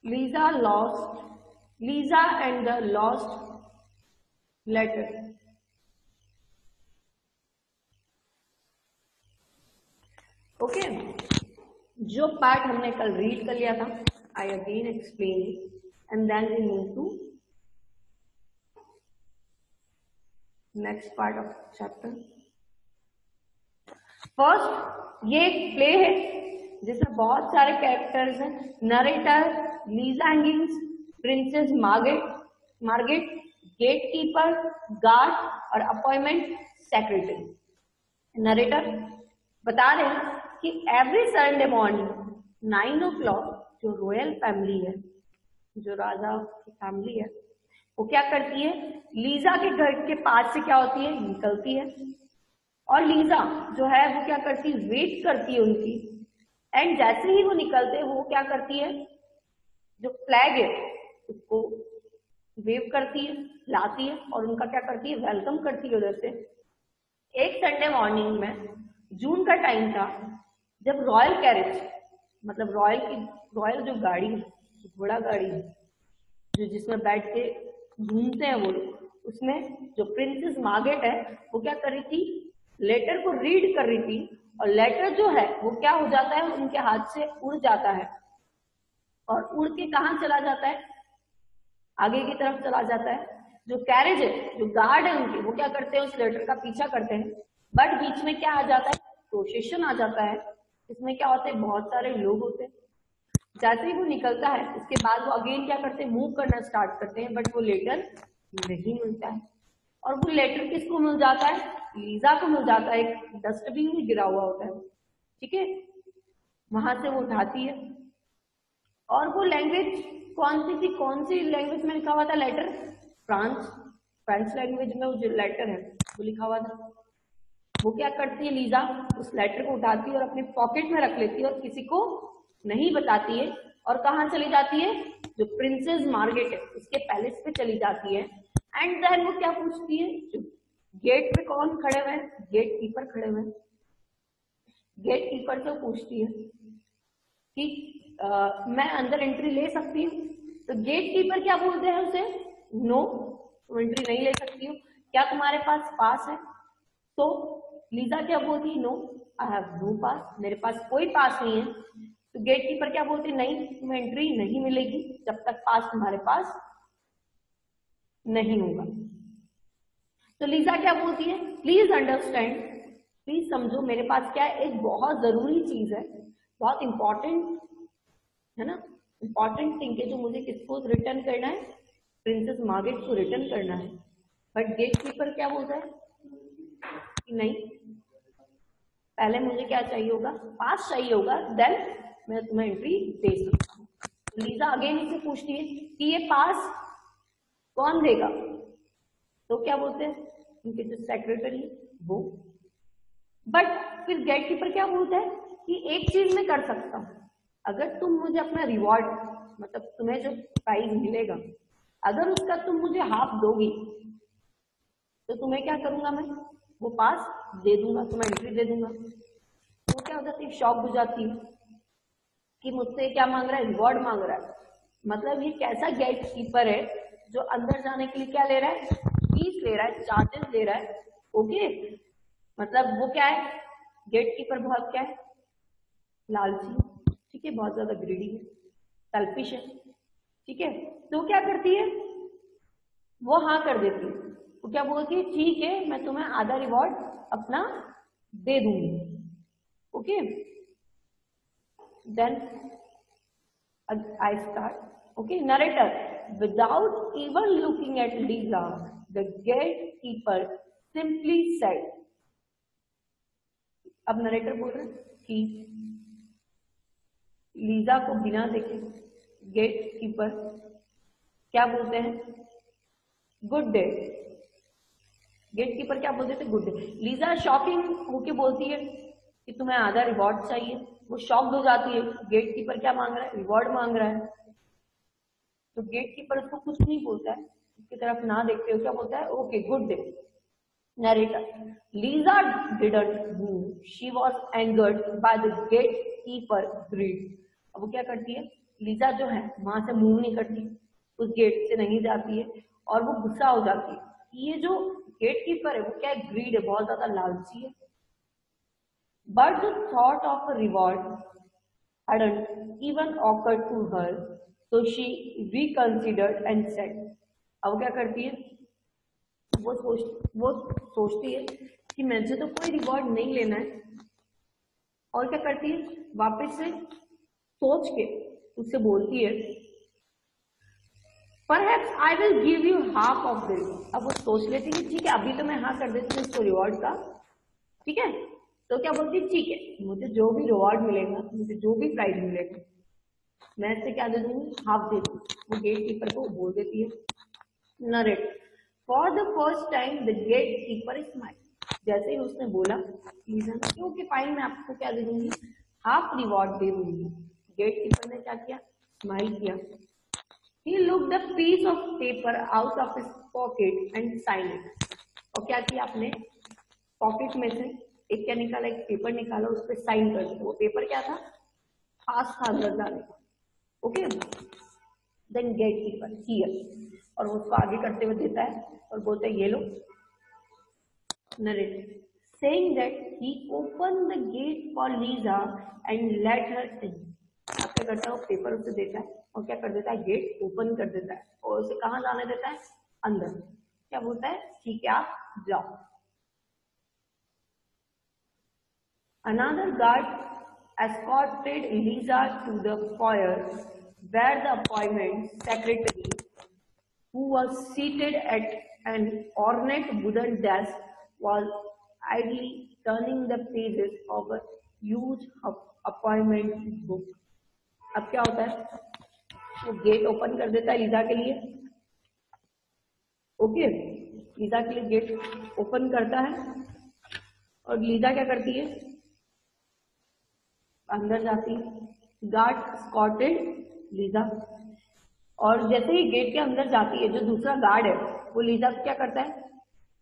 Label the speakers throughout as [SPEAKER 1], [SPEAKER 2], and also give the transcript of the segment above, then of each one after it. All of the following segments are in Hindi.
[SPEAKER 1] Lisa and the lost letter. Okay, जो पार्ट हमने कल रीड कर लिया था, I again explain and then we move to next part of chapter. First, ये एक प्ले है जिसमें बहुत सारे कैरेक्टर्स हैं। Narrator, Liza Higgins, princess Margaret, gate keeper, guard और अपॉइंटमेंट सेक्रेटरी। नरेटर बता रहे हैं कि एवरी संडे मॉर्निंग 9 o'clock जो रॉयल फैमिली है, जो राजा की फैमिली है, वो क्या करती है, लीजा के घर के पास से क्या होती है, निकलती है। और लीजा जो है वो क्या करती है, वेट करती है उनकी। एंड जैसे ही वो निकलते हैं वो क्या करती है, जो फ्लैग है उसको वेव करती है, लाती है और उनका क्या करती है, वेलकम करती है उधर से। एक संडे मॉर्निंग में जून का टाइम था, जब रॉयल कैरेज, मतलब रॉयल जो गाड़ी है, घोड़ा गाड़ी है, जो जिसमें बैठ के घूमते हैं वो लोग, उसमें जो प्रिंसेस मार्गेट है वो क्या कर रही थी, लेटर को रीड कर रही थी। और लेटर जो है वो क्या हो जाता है, उनके हाथ से उड़ जाता है और उड़ के कहाँ चला जाता है, आगे की तरफ चला जाता है। जो कैरेज है, जो गार्ड है उनके, वो क्या करते हैं, उस लेटर का पीछा करते हैं। बट बीच में क्या आ जाता है, प्रोसेशन आ जाता है। इसमें क्या होता है, बहुत सारे लोग होते हैं। जैसे ही वो निकलता है उसके बाद वो अगेन क्या करते हैं, मूव करना स्टार्ट करते हैं, बट वो लेटर नहीं मिलता है। और वो लेटर किसको मिल जाता है, लीजा को मिल जाता है। एक डस्टबिन में गिरा हुआ होता है, ठीक है, वहां से वो उठाती है। और वो लैंग्वेज कौन सी थी, कौन सी लैंग्वेज में लिखा हुआ था लेटर, फ्रेंच लैंग्वेज में वो जो लेटर है वो लिखा हुआ था। वो क्या करती है, लीजा उस लेटर को उठाती है और अपने पॉकेट में रख लेती है और किसी को नहीं बताती है। और कहाँ चली जाती है, जो प्रिंसेस मार्गेट है उसके पैलेस पे चली जाती है। एंड देन वो क्या पूछती है, जो गेट पे कौन खड़े हुए हैं, गेट कीपर खड़े हुए हैं। गेट कीपर से पूछती है कि मैं अंदर एंट्री ले सकती हूँ। तो गेट कीपर क्या बोलते हैं उसे, नो, तुम एंट्री नहीं ले सकती हो। क्या तुम्हारे पास पास है? तो लीजा क्या बोलती, नो आई हैव नो पास, मेरे पास कोई पास नहीं है। तो गेट कीपर क्या बोलते, नहीं, तुम्हें एंट्री नहीं मिलेगी जब तक पास तुम्हारे पास नहीं होगा। तो लीजा क्या बोलती है, प्लीज अंडरस्टैंड, प्लीज समझो, मेरे पास क्या है, एक बहुत जरूरी चीज है, बहुत इंपॉर्टेंट है ना, इंपॉर्टेंट थिंग है, जो मुझे किसको रिटर्न करना है, प्रिंसेस मार्गेट को रिटर्न करना है। बट गेट कीपर क्या बोलता है कि नहीं, पहले मुझे क्या चाहिए होगा, पास चाहिए होगा, देन मैं तुम्हें एंट्री दे सकता हूँ। लीजा अगेन इसे पूछती है कि ये पास कौन देगा? तो क्या बोलते हैं उनके जो सेक्रेटरी वो। बट फिर गेट कीपर क्या बोलता है कि एक चीज मैं कर सकता हूँ, अगर तुम मुझे अपना रिवॉर्ड, मतलब तुम्हें जो प्राइज मिलेगा, अगर उसका तुम मुझे हाफ दोगी तो तुम्हें क्या करूंगा, मैं वो पास दे दूंगा, तुम्हें एंट्री दे दूंगा। तो क्या हो जाती है, शॉक हो जाती है कि मुझसे क्या मांग रहा है, रिवॉर्ड मांग रहा है। मतलब ये कैसा गेट कीपर है जो अंदर जाने के लिए क्या ले रहा है, फीस ले रहा है, चार्जेस ले रहा है। ओके, मतलब वो क्या है, गेट कीपर बहुत क्या है, लालची, ठीक है, बहुत ज्यादा ग्रीडी है, सेल्फिश है, ठीक है। तो क्या करती है, वो हाँ कर देती है। वो क्या बोलती है, ठीक है, मैं तुम्हें आधा रिवॉर्ड अपना दे दूंगी। Okay, then I start. Okay, narrator, without even looking at Lisa, the gatekeeper simply said, अब नरेटर बोल रहे कि लीजा को बिना देखे गेट कीपर क्या बोलते हैं, गुड डे। गेट कीपर क्या बोलते थे, गुड डे। लीजा शॉकिंग होके बोलती है कि तुम्हें आधा रिवॉर्ड चाहिए। वो शॉक्ड हो जाती है, गेट कीपर क्या मांग रहा है, रिवॉर्ड मांग रहा है। तो गेट कीपर उसको कुछ नहीं बोलता है, उसकी तरफ ना देखते हो क्या बोलता है, okay good day. Narrator, Liza didn't move, she was angered by the gate keeper greed. अब वो क्या करती है, लीजा जो है वहां से मूव नहीं करती, उस गेट से नहीं जाती है और वो गुस्सा हो जाती है। ये जो गेट कीपर है वो क्या है, ग्रीड है, बहुत ज्यादा लालची है। But the thought of a reward hadn't even occurred to her, so she reconsidered and said, अब क्या करती है, वो सोचती है कि मुझे तो कोई रिवॉर्ड नहीं लेना है, और क्या करती है, वापस से सोच के उससे बोलती है, perhaps I will give you half of this. अब वो सोच लेती है ठीक है अभी तो मैं हाँ कर देती हूँ इसको रिवॉर्ड का, ठीक है। तो क्या बोलती है, ठीक है मुझे जो भी रिवॉर्ड मिलेगा, मुझे जो भी प्राइज मिलेगा, मैं इससे क्या दे दूंगी, हाफ दे दूंगी। वो गेट कीपर को बोल देती है। Narrate, for the first time the gate keeper smile. जैसे ही उसने बोला लीजा ने क्योंकि फाइन मैं आपको क्या दे दूंगी, हाफ रिवॉर्ड दे दूंगी। गेट कीपर ने क्या किया, स्माइल किया। He looked a piece of paper out of his pocket and signed it. और क्या किया आपने, पॉकेट में से एक क्या निकाला, एक पेपर निकाला, उस पर साइन कर दिया। वो पेपर क्या था, पास था अंदर जाने का। Okay, then gate keeper here, और वो उसको आगे करते हुए देता है और बोलता है ये लो। Narrate, saying that he opened the gate for Lisa and let her in. अब क्या करता है, वो पेपर उसे देता है और क्या कर देता है, गेट ओपन कर देता है और उसे कहाँ जाने देता है, अंदर। क्या बोलता है, ठीक है आप जाओ। Another guard escorted Lisa to the foyer where the appointment secretary, who was seated at an ornate wooden desk, was idly turning the pages of a huge appointment book. अब क्या होता है, वो गेट ओपन कर देता है लीजा के लिए। ओके, लीजा के लिए गेट ओपन करता है और लीजा क्या करती है, अंदर जाती है। गार्ड स्कॉटेड लीजा, और जैसे ही गेट के अंदर जाती है जो दूसरा गार्ड है वो लीजा को क्या करता है,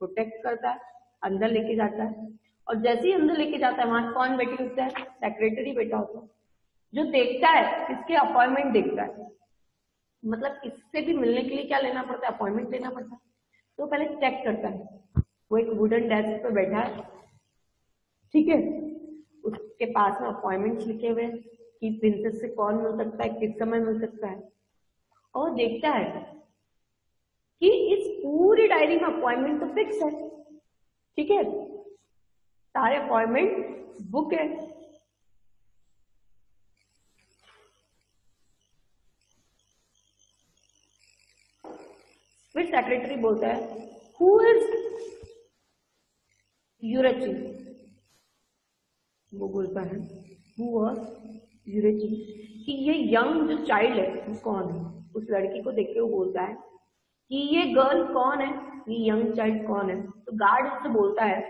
[SPEAKER 1] प्रोटेक्ट करता है, अंदर लेके जाता है। और जैसे ही अंदर लेके जाता है वहां कौन बैठी होता है, सेक्रेटरी बैठा होता है, जो देखता है इसके अपॉइंटमेंट देखता है। मतलब इससे भी मिलने के लिए क्या लेना पड़ता है, अपॉइंटमेंट लेना पड़ता है। तो पहले चेक करता है, वो एक वुडन डेस्क पे बैठा है, ठीक है, उसके पास में अपॉइंटमेंट्स लिखे हुए हैं कि प्रिंसेस से कौन मिल सकता है, किस समय मिल सकता है, और देखता है कि इस पूरी डायरी में अपॉइंटमेंट तो फिक्स है, ठीक है, सारे अपॉइंटमेंट बुक है। फिर सेक्रेटरी बोलता है, हु इज यूरेची। वो बोलता है हु वाज यूरेची, कि ये यंग जो चाइल्ड है वो कौन है। उस लड़की को देख के वो बोलता है कि ये गर्ल कौन है, ये यंग चाइल्ड कौन है। तो गार्ड उससे बोलता है,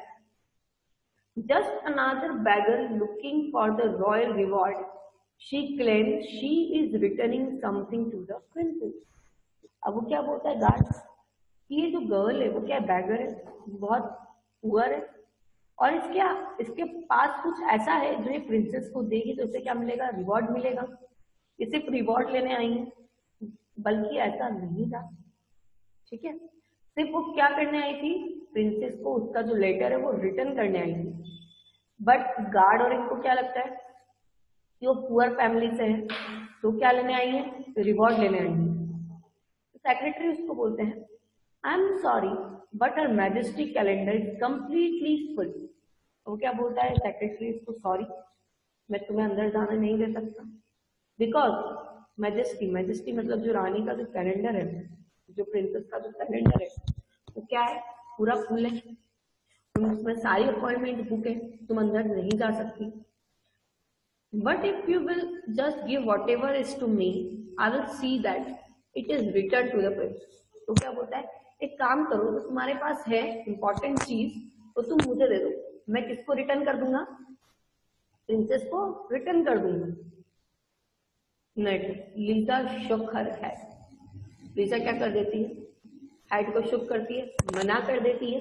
[SPEAKER 1] just another beggar looking for the royal reward, she claims she is returning something to the princess. अब वो क्या बोलता है गार्ड, कि ये जो गर्ल है वो क्या बैगर है, बहुत पुअर है, और इसके पास कुछ ऐसा है जो ये प्रिंसेस को देगी तो इसे क्या मिलेगा, रिवॉर्ड मिलेगा। ये सिर्फ रिवॉर्ड लेने आई है, बल्कि ऐसा नहीं था, ठीक है, सिर्फ वो क्या करने आई थी, प्रिंसेस को उसका जो लेटर है वो रिटर्न करने आई थी। बट गार्ड और इनको क्या लगता है कि वो पुअर फैमिली से है, तो क्या लेने आई है, रिवॉर्ड लेने आई है। सेक्रेटरी उसको बोलते हैं, I am sorry but her majesty calendar is completely full. वो क्या बोलता है सेक्रेटरी उसको, सॉरी मैं तुम्हें अंदर जाने नहीं दे सकता, बिकॉज मैजेस्टी मतलब जो रानी का जो कैलेंडर है, जो प्रिंसेस का जो कैलेंडर है वो क्या है, पूरा फुल है, उसमें सारी अपॉइंटमेंट बुक है, तुम अंदर नहीं जा सकती। But if you will just give whatever is to me, I will see that it is return to the prince. तो क्या बोलता है, एक काम करो, तो तुम्हारे पास है इंपॉर्टेंट चीज तो तुम मुझे दे दो, मैं किसको रिटर्न कर दूंगा, प्रिंसेस को रिटर्न कर दूंगा। नेट लीजा शुक हर हेड। लीजा क्या कर देती है, हेड को शुक करती है, मना कर देती है।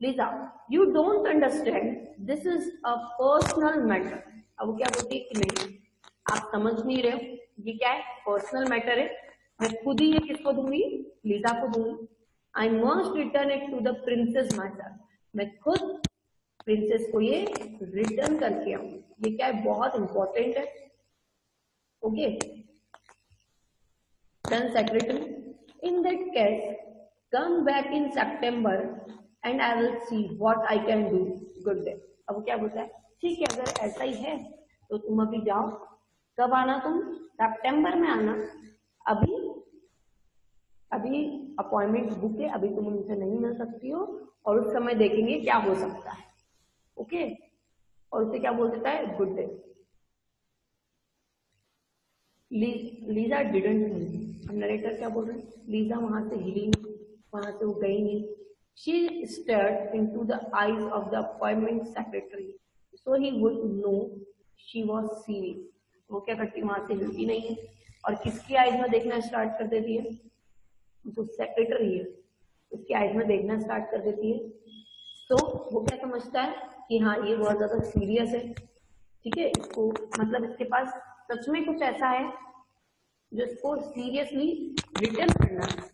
[SPEAKER 1] Lisa, you don't understand, this is a personal matter. अब वो क्या बोलती है कि नहीं आप समझ नहीं रहे हो, ये क्या है, पर्सनल मैटर है, मैं खुद ही ये किसको दूंगी, लीजा को दूंगी। I must return it to the princess myself, मैं खुद प्रिंसेस को ये रिटर्न करके आऊंगी। ये क्या है, बहुत इंपॉर्टेंट है। Okay, then secretary, in that case come back in September and I will see what I can do. Good day. अब वो क्या बोलता है, ठीक है अगर ऐसा ही है तो तुम अभी जाओ, कब आना, तुम सितंबर में आना, अभी अभी अपॉइंटमेंट बुक है, अभी तुम उनसे नहीं मिल सकती हो और उस समय देखेंगे क्या हो सकता है। ओके, और उसे क्या बोल देता है, good day. Lisa didn't move. अब नरेटर क्या बोल रहे हैं, लीजा वहां से हिली नहीं, वहां से वो गई नहीं। She stared into the eyes of the appointment secretary so he would know she was serious. वो क्या करती, वहां से हिलती नहीं है और किसकी आईज में देखना स्टार्ट कर देती है, जो सेक्रेटरी है उसकी आईज में देखना स्टार्ट कर देती है। तो वो क्या समझता है कि हाँ ये बहुत ज्यादा सीरियस है, ठीक है, इसको मतलब इसके पास सच में कुछ ऐसा है जो इसको सीरियसली रिटर्न करना है।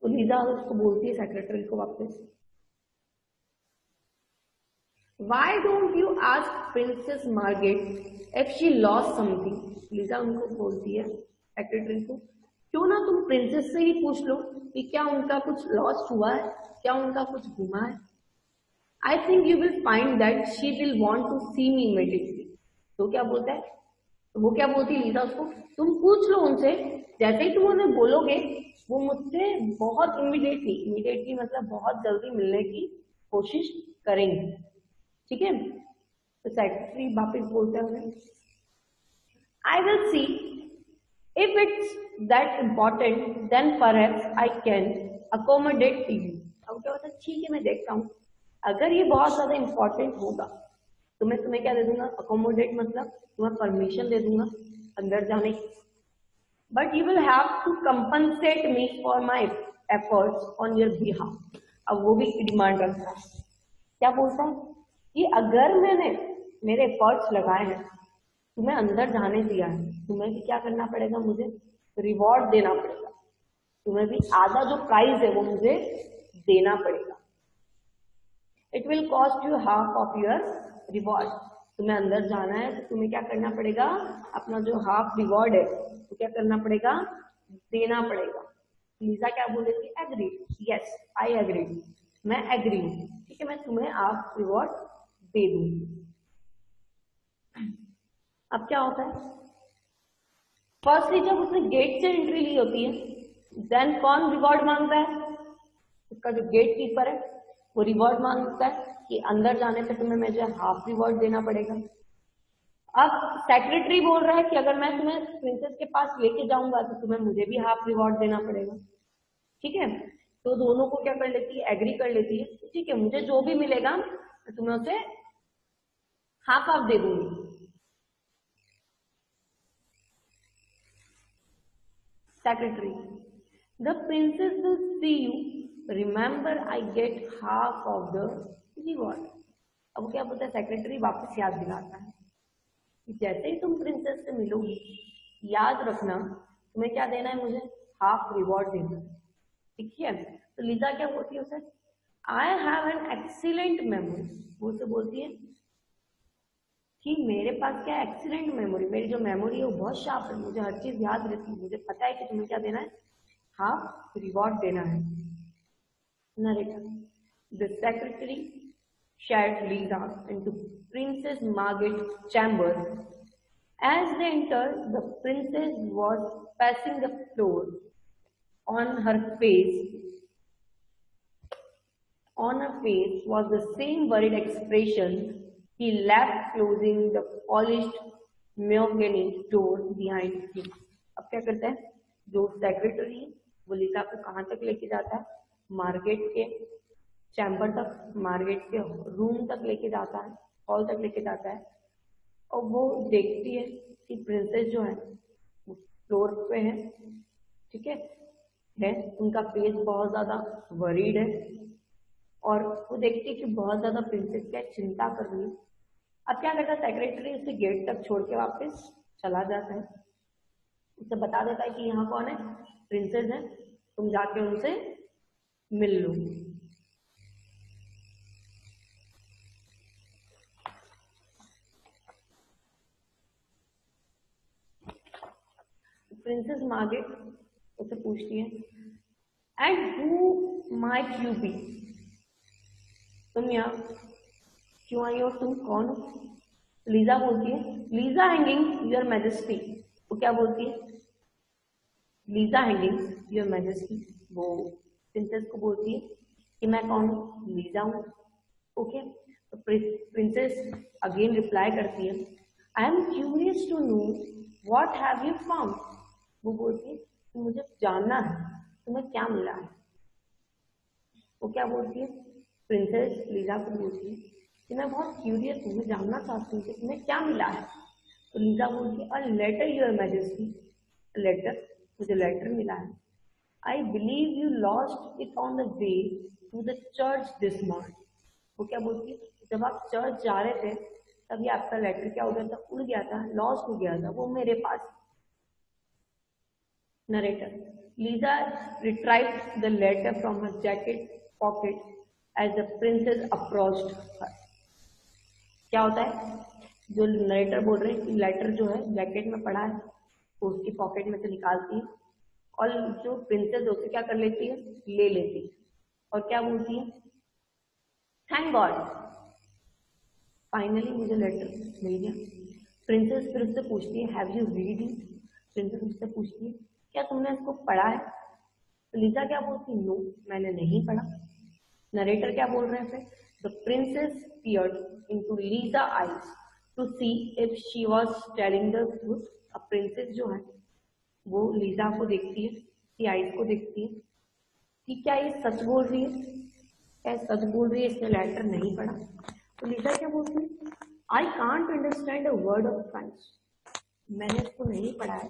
[SPEAKER 1] तो लीजा उसको बोलती है सेक्रेटरी को वापस, why don't you ask princess Margaret if she lost something. Lisa उनको बोलती है सेक्रेटरी को, क्यों ना तुम प्रिंसेस से ही पूछ लो कि क्या उनका कुछ लॉस्ट हुआ है, क्या उनका कुछ घुमा है। I think you will find that she will want to see me immediately. तो क्या बोलता है, तो वो क्या बोलती है लीजा उसको, तुम पूछ लो उनसे, जैसे ही तुम उन्हें बोलोगे वो मुझसे बहुत इमीडिएटली मतलब बहुत जल्दी मिलने की कोशिश करेंगे, ठीक है। तो सेक्रेटरी वापिस बोलते हैं, आई will see if it's that important then perhaps I can accommodate you. अब क्या होता है, ठीक है मैं देखता हूँ, अगर ये बहुत ज्यादा इम्पोर्टेंट होगा तो मैं तुम्हें क्या दे दूंगा, अकोमोडेट मतलब तुम्हें परमिशन दे दूंगा अंदर जाने की, but you will have to compensate me for my efforts on your behalf. अब वो भी डिमांड रखता है, क्या बोलता है कि अगर मैंने मेरे एफर्ट्स लगाए हैं, तुम्हें अंदर जाने दिया है, तुम्हें भी क्या करना पड़ेगा, मुझे रिवॉर्ड देना पड़ेगा, तुम्हें भी आधा जो प्राइस है वो मुझे देना पड़ेगा। It will cost you half of your reward. तुम्हें अंदर जाना है तो तुम्हें क्या करना पड़ेगा, अपना जो हाफ रिवॉर्ड है तो क्या करना पड़ेगा, देना पड़ेगा। लीजा क्या बोल रही थी, एग्री, यस आई एग्री, मैं एग्री हूँ, ठीक है मैं तुम्हें हाफ रिवॉर्ड दे दूंगी। अब क्या होता है, फर्स्टली जब उसने गेट से एंट्री ली होती है, देन कौन रिवॉर्ड मांगता है, उसका जो गेट कीपर है वो रिवॉर्ड मांगता है कि अंदर जाने से तुम्हें मुझे हाफ रिवॉर्ड देना पड़ेगा। अब सेक्रेटरी बोल रहा है कि अगर मैं तुम्हें प्रिंसेस के पास लेके जाऊंगा तो तुम्हें मुझे भी हाफ रिवॉर्ड देना पड़ेगा, ठीक है। तो दोनों को क्या कर लेती है, एग्री कर लेती है, ठीक है मुझे जो भी मिलेगा तो तुम्हें उसे हाफ हाफ दे दूंगी। Secretary, the princess will see you, remember I get half of the reward. अब क्या बोलता है, सेक्रेटरी वापस याद दिलाता है कि जैसे ही तुम प्रिंसेस से मिलोगी याद रखना तुम्हें क्या देना है, मुझे हाफ रिवॉर्ड देना है, ठीक है। तो लीजा क्या बोलती है उसे, I have an excellent memory. वो उसे बोलती है कि मेरे पास क्या एक्सीलेंट मेमोरी, मेरी जो मेमोरी है वो बहुत शार्प है, मुझे हर चीज याद रहती है, मुझे पता है कि तुम्हें क्या देना है, हाफ रिवॉर्ड देना है। Narrator, the secretary shared Lisa into Princess Margaret's chamber. As they entered, the princess was pacing the floor. On her face was the same worried expression. He left, closing the polished mahogany door behind him. अब क्या करता है, जो सेक्रेटरी है वो लीसा को कहाँ तक लेके जाता है, मार्गेट के चैम्बर तक, मार्गेट के रूम तक लेके जाता है, हॉल तक लेके जाता है, और वो देखती है कि प्रिंसेस जो है वो फ्लोर पे है, ठीक है उनका फेस बहुत ज्यादा वरीड है, और वो देखती है कि बहुत ज्यादा प्रिंसेस क्या चिंता कर रही है। अब क्या करता है, सेक्रेटरी उसे गेट तक छोड़ के वापस चला जाता है। उसे बता देता है कि यहाँ कौन है, प्रिंसेस है, तुम जाके उनसे मिल लो। प्रिंसेस मार्गरेट उसे पूछती है, and who might you be, तुम यहाँ क्यों आई हो, तुम कौन हो? लीजा बोलती है, लीजा हैंगिंग योर मैजेस्टी। वो क्या बोलती है, लीजा हैंगिंग योर मैजेस्टी। वो प्रिंसेस को बोलती है कि मैं कौन हूँ, लीजा हूँ। ओके, तो प्रिंसेस अगेन रिप्लाई करती है, I am curious to know what have you found. वो बोलती है कि मुझे जानना है तुम्हें क्या मिला है। वो क्या बोलती है, प्रिंसेस लीजा को बोलती है कि मैं बहुत क्यूरियस हूँ, मैं जानना चाहती हूँ कि तुम्हें क्या मिला है। तो लीजा बोलती है, a letter your majesty, letter, मुझे लेटर मिला है। I believe you lost it on the way to the church this morning. वो क्या बोलती है, जब आप चर्च जा रहे थे तभी आपका लेटर क्या हो गया था, उड़ गया था, लॉस्ट हो गया था, वो मेरे पास। Narrator, Lisa retrieved the letter from her jacket pocket as the princess approached her. क्या होता है, जो नरेटर बोल रहे हैं कि लेटर जो है जैकेट में पड़ा है, वो उसकी पॉकेट में से निकालती है और जो प्रिंसेस उसे क्या कर लेती है, ले लेती है और क्या बोलती है, थैंक गॉड फाइनली मुझे लेटर मिल गया। प्रिंसेस फिर उससे पूछती है, have you read it. Princess उससे पूछती है, क्या तुमने इसको पढ़ा है? तो लीजा क्या बोलती है, नो मैंने नहीं पढ़ा। नरेटर क्या बोल रहे हैं फिर, the princess peered into Lisa eyes to see if she was telling the truth। अब प्रिंसेस जो है वो लीजा को देखती है, की आइज को देखती है कि क्या ये सच बोल रही है, क्या सच बोल रही है, इसने लेटर नहीं पढ़ा। तो लीजा क्या बोलती है, I can't understand a word of French, मैंने इसको नहीं पढ़ा है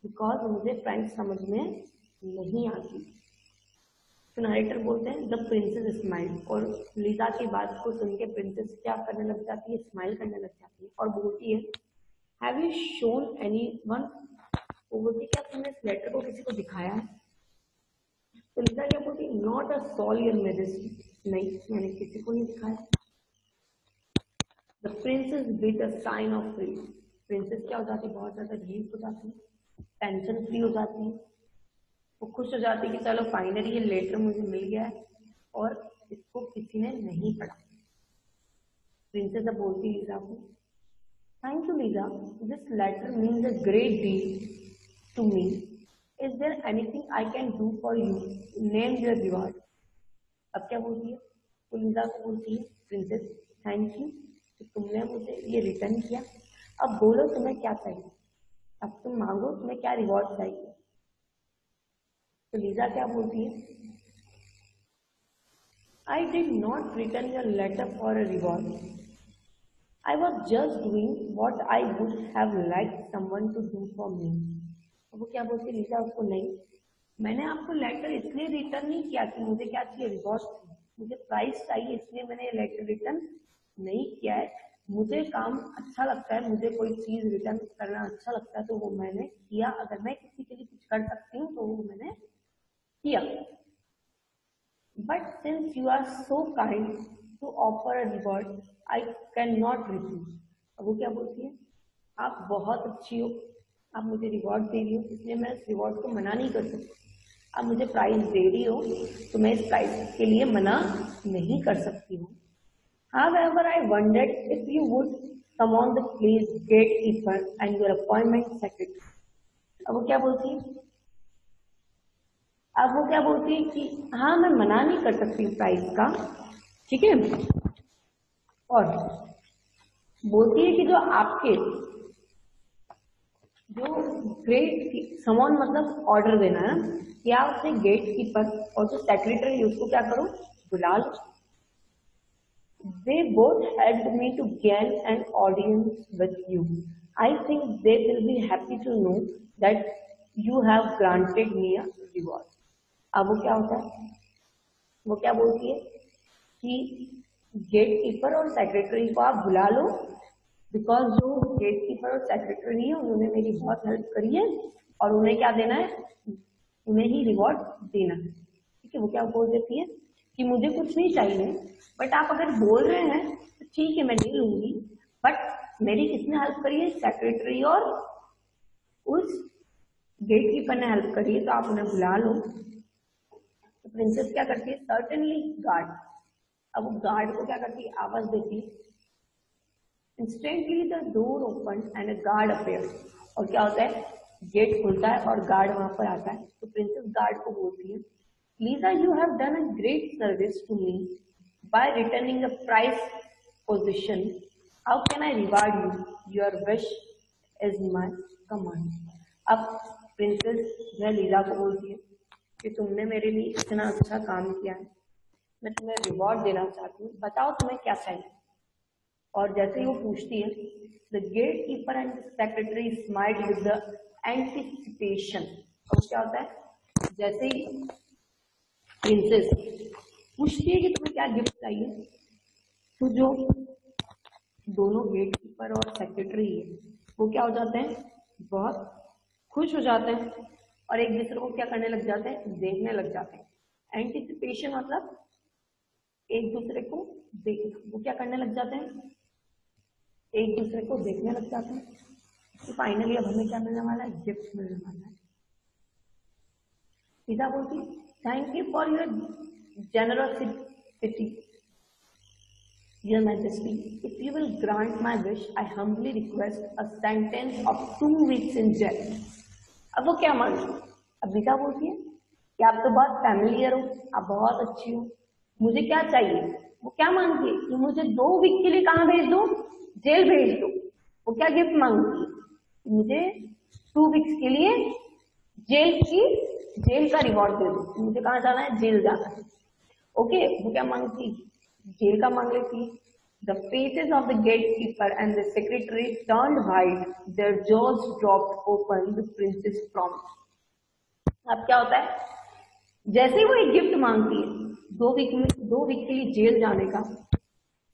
[SPEAKER 1] बिकॉज मुझे फ्रेंच समझ में नहीं आती। तो नरेटर बोलते हैं, द प्रिंसेस स्माइल, और लीजा की बात को सुन के प्रिंसेस क्या करने लग जाती है, स्माइल करने लग जाती है और बोलती है, हैव यू शोन एनीवन। वो बोलती है, क्या तुमने इस लेटर को किसी को दिखाया है? तो लीजा क्या बोलती है, not a soul your majesty, नहीं मैंने किसी को नहीं दिखाया। The princess with a sign of free, princess क्या हो जाती है, बहुत ज्यादा रिलीफ हो जाती है, टेंशन फ्री हो जाती है, वो खुश हो जाती है कि चलो फाइनली ये लेटर मुझे मिल गया है और इसको किसी ने नहीं पढ़ा। प्रिंसेस अब बोलती लीजा को, thank you Lisa, this letter means a great deal to me, is there anything I can do for you, name your reward. अब क्या बोलती है, तो लीजा को बोलती है प्रिंसेस, थैंक यू कि तुमने मुझे ये रिटर्न किया, अब बोलो तुम्हें क्या चाहिए, अब तुम मांगो तुम्हें क्या रिवॉर्ड चाहिए। तो लीजा क्या बोलती है, I did not return your letter for a reward. I was just doing what I would have liked someone to do for me. वो क्या बोलती है लीजा उसको, नहीं मैंने आपको लेटर इसलिए रिटर्न नहीं किया कि मुझे क्या चाहिए, रिवॉर्ड, मुझे प्राइस चाहिए, इसलिए मैंने ये लेटर रिटर्न नहीं किया है। मुझे काम अच्छा लगता है, मुझे कोई चीज रिटर्न करना अच्छा लगता है तो वो मैंने किया, अगर मैं किसी के लिए कुछ कर सकती हूँ तो वो मैंने किया। But since you are so kind to offer a reward, I cannot refuse। अब वो क्या बोलती है, आप बहुत अच्छी हो, आप मुझे रिवॉर्ड दे रही हो, इसलिए मैं इस रिवॉर्ड को मना नहीं कर सकती। आप मुझे प्राइज दे रही हो तो मैं इस प्राइज के लिए मना नहीं कर सकती हूँ। However, I wondered if you would summon the place gatekeeper and your appointment secretary। अब वो क्या बोलती है, अब वो क्या बोलती है कि हाँ मैं मना नहीं कर सकती प्राइस का, ठीक है, और बोलती है कि जो आपके जो ग्रेट समॉन मतलब ऑर्डर देना है ना, कि आप अपने गेट कीपर और जो सेक्रेटरी उसको क्या करो, बुला लो। They both helped me to gain an audience with you. I think they will be happy to know that you have granted me a reward। अब वो क्या होता है, वो क्या बोलती है कि गेट कीपर और सेक्रेटरी को आप बुला लो, बिकॉज जो गेट कीपर और सेक्रेटरी है उन्होंने मेरी बहुत हेल्प करी है और उन्हें क्या देना है, उन्हें ही रिवॉर्ड देना है। ठीक है, वो क्या बोल देती है कि मुझे कुछ नहीं चाहिए, बट आप अगर बोल रहे हैं तो ठीक है मैं नहीं लूंगी, बट मेरी किसने हेल्प करी है, सेक्रेटरी और उस गेट कीपर ने हेल्प करी है, तो आप उन्हें बुला लो। तो प्रिंसेस क्या करती है, सर्टेनली गार्ड। अब वो गार्ड को क्या करती है, आवाज देती है। Instantly the door open and a guard appears. और क्या होता है, गेट खुलता है और गार्ड वहां पर आता है। तो प्रिंसेस गार्ड को बोलती है, Lisa you have done a great service to me by returning a prize position, how can I reward you, your wish is my command. अब प्रिंसेस जो लीजा को बोलती है कि तुमने मेरे लिए इतना अच्छा काम किया है, मैं तुम्हें रिवॉर्ड देना चाहती हूँ, बताओ तुम्हें क्या चाहिए। और जैसे ही वो पूछती है, the gate keeper and secretary smiled with the anticipation. और क्या होता है, जैसे ही प्रिंसेस पूछती है कि तुम्हें क्या गिफ्ट चाहिए, तो जो दोनों गेट कीपर और सेक्रेटरी है वो क्या हो जाते हैं, बहुत खुश हो जाते हैं और एक दूसरे को क्या करने लग जाते हैं, देखने लग जाते हैं। एंटिसिपेशन मतलब एक दूसरे को देखना, वो क्या करने लग जाते हैं, एक दूसरे को देखने लग जाते हैं। तो फाइनली अब हमें क्या मिलने वाला है, गिफ्ट मिलने वाला है। सीधा बोलती, thank you for your generosity, your majesty, if you will grant my wish, I humbly request a sentence of 2 weeks in jail। अब वो क्या मांगी, अब गीता बोलती है कि आप तो बहुत फैमिलियर हो, आप बहुत अच्छी हो, मुझे क्या चाहिए। वो क्या मांगती है कि मुझे 2 वीक के लिए कहाँ भेज दो, जेल भेज दो। वो क्या गिफ्ट मांगती है, मुझे 2 वीक्स के लिए जेल का रिवॉर्ड दे दो। मुझे कहाँ जाना है, जेल जाना है। ओके, वो क्या मांगती, जेल का मांग लेती है। The faces of the gatekeeper and the secretary turned white, their jaws dropped open, the princess promised। अब क्या होता है, जैसे ही वो एक गिफ्ट मांगती है 2 वीक के लिए जेल जाने का,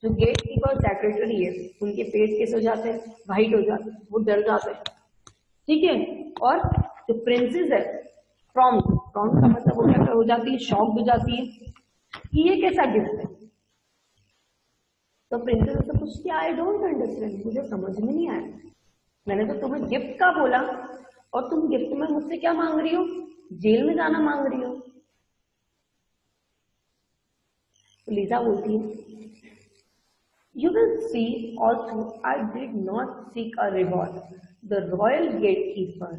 [SPEAKER 1] जो गेट कीपर सेक्रेटरी है उनके फेस कैसे हो जाते हैं, व्हाइट हो जाते हैं, वो डर जाते हैं। ठीक है, और जो प्रिंसेस है प्रॉम्प्ट का मतलब वो क्या हो जाती है, शॉक हो जाती है कि ये कैसा गिफ्ट है। तो प्रिंसेस से पूछती है, आई डोंट अंडरस्टैंड, मुझे समझ में नहीं आया, मैंने तो तुम्हें गिफ्ट का बोला और तुम गिफ्ट में मुझसे क्या मांग रही हो, जेल में जाना मांग रही हो। तो लीजा बोलती है, you will see also I did not seek a reward, the royal gate keeper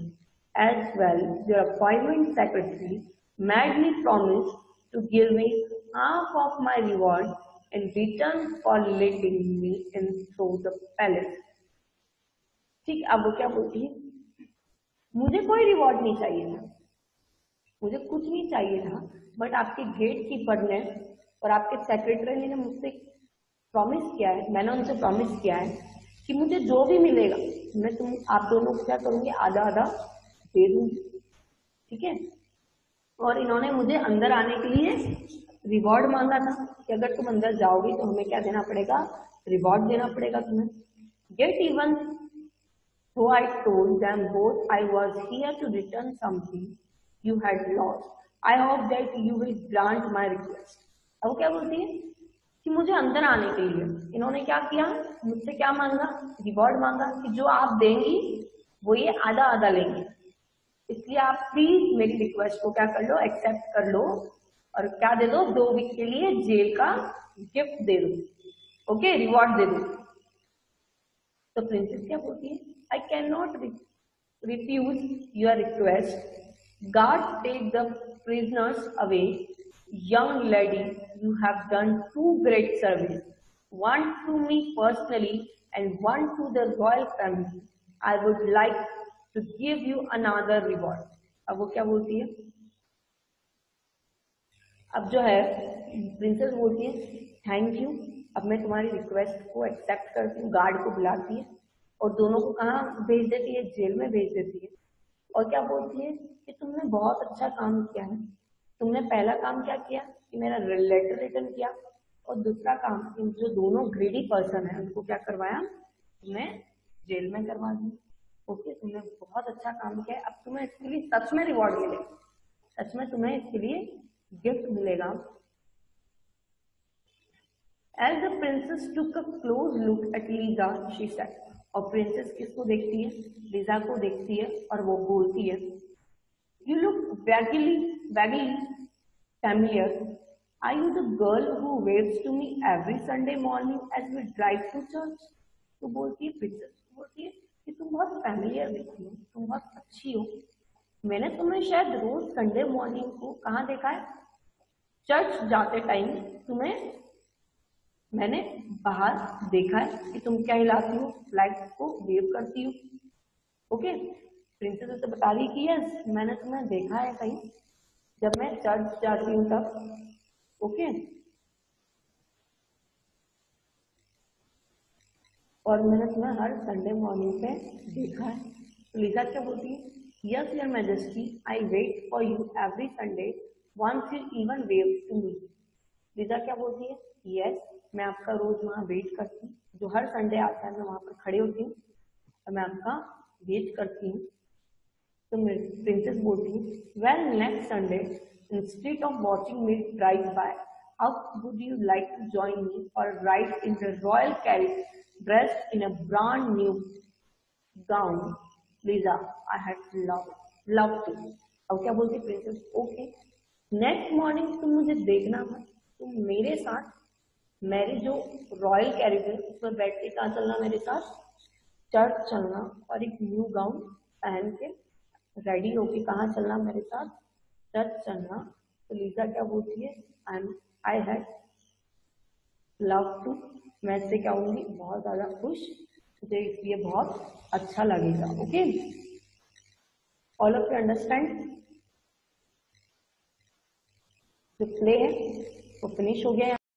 [SPEAKER 1] as well your appointment secretary made me promise to give me half of my reward in return for letting me in through the palace। ठीक, अब वो क्या बोलती है, मुझे कोई रिवॉर्ड नहीं चाहिए था, मुझे कुछ नहीं चाहिए था, बट आपके गेट कीपर ने और आपके सेक्रेटरी ने मुझसे प्रॉमिस किया है, मैंने उनसे प्रॉमिस किया है कि मुझे जो भी मिलेगा मैं आप दोनों को क्या करूंगी, आधा आधा दे दूंगी। ठीक है, और इन्होंने मुझे अंदर आने के लिए रिवॉर्ड मांगा था कि अगर तुम अंदर जाओगी तो हमें क्या देना पड़ेगा, रिवॉर्ड देना पड़ेगा तुम्हें। Get even though I told them both I was here to return something you had lost, I hope that you will grant my request। अब वो क्या बोलती है कि मुझे अंदर आने के लिए इन्होंने क्या किया, मुझसे क्या मांगा, रिवॉर्ड मांगा कि जो आप देंगी वो ये आधा आधा लेंगे, इसलिए आप प्लीज मेरी रिक्वेस्ट को क्या कर लो, एक्सेप्ट कर लो और क्या दे दो, 2 वीक के लिए जेल का गिफ्ट दे दो। ओके, रिवॉर्ड दे दो। तो प्रिंसेस क्या बोलती है, I cannot refuse your request, guard take the prisoners away, young lady you have done 2 great service, one to me personally and one to the royal family, I would like to give you another reward। अब वो क्या बोलती है, अब जो है प्रिंसेस बोलती है थैंक यू, अब मैं तुम्हारी रिक्वेस्ट को एक्सेप्ट करती हूँ। गार्ड को बुलाती है और दोनों को कहाँ भेज देती है, जेल में भेज देती है। और क्या बोलती है कि तुमने बहुत अच्छा काम किया है, तुमने पहला काम क्या किया कि मेरा लेटर रिटर्न किया, और दूसरा काम जो दोनों ग्रीडी पर्सन है उनको क्या करवाया, तुम्हें जेल में करवा दिया। ओके, तुमने बहुत अच्छा काम किया है, अब तुम्हें इसके लिए सच में रिवॉर्ड मिलेगा, सच में तुम्हें इसके लिए गिफ्ट मिलेगा। As the princess took a close look at Lisa, she said, और प्रिंसेस किसको देखती है? लीजा को देखती है और वो बोलती है, You look vaguely familiar. Are you the girl who waves to me every Sunday morning as we drive to church? तो बोलती है प्रिंसेस, बोलती है कि तुम बहुत फैमिलियर दिखती हो, तुम बहुत अच्छी हो, मैंने तुम्हें शायद रोज संडे मॉर्निंग को कहाँ देखा है? चर्च जाते टाइम तुम्हें मैंने बाहर देखा है कि तुम क्या हिलाती हो, फ्लैग को वेव करती हो। ओके, प्रिंसेस उसे बता रही कि यस, मैंने तुम्हें देखा है कहीं जब मैं चर्च जाती हूँ तब। ओके, और मैंने तुम्हें हर संडे मॉर्निंग पे देखा है। तो लीजा क्या बोलती है? Yes your majesty, I wait for you every Sunday, once you even wave to me. Lisa क्या बोलती है? यस, मैं आपका रोज वहाँ वेट करती हूँ, जो हर संडे आता है मैं वहां पर खड़ी होती हूँ और मैं आपका वेट करती हूँ। तो प्रिंसेस बोलती है, well next Sunday instead of watching me drive by, how would you like to join me और ride in the royal carriage dressed in a brand new gown? Lisa, I had love to. अब क्या बोलती प्रिंसेस? ओके, नेक्स्ट मॉर्निंग तुम मुझे देखना मत, तुम मेरे साथ मेरी जो रॉयल कैरिज है उसमें बैठ के कहाँ चलना मेरे साथ? चर्च चलना, और एक न्यू गाउन पहन के रेडी होके कहाँ चलना मेरे साथ? चर्च चलना। तो लीजा क्या बोलती है? आई हैड लव टू, मैं इससे क्या होंगी? बहुत ज्यादा खुश, मुझे इसलिए बहुत अच्छा लगेगा। Okay, all of you understand? जो प्ले है वो फिनिश हो गया है।